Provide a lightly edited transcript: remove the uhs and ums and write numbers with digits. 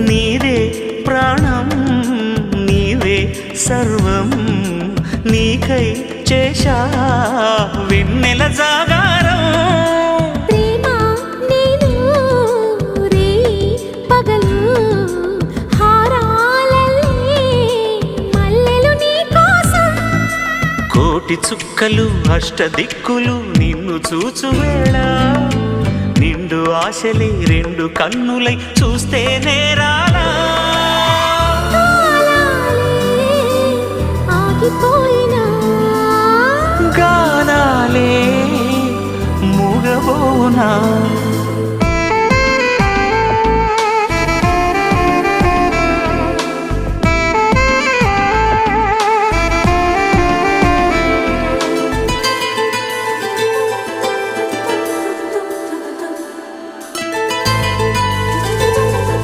నీదే ప్రాణం నీవే సర్వం నీకై చేశా వెన్నెల జాగారం ప్రేమ నేను రే పగలు హారాలల్లే మల్లెలు నీ కోసం కోటి చుక్కలు అష్టదిక్కులు నిన్ను చూచువేళ నిండు ఆశలే రెండు కన్నులై చూస్తే నేరాలా ఆగిపోయినా గానాలే మూగబోనా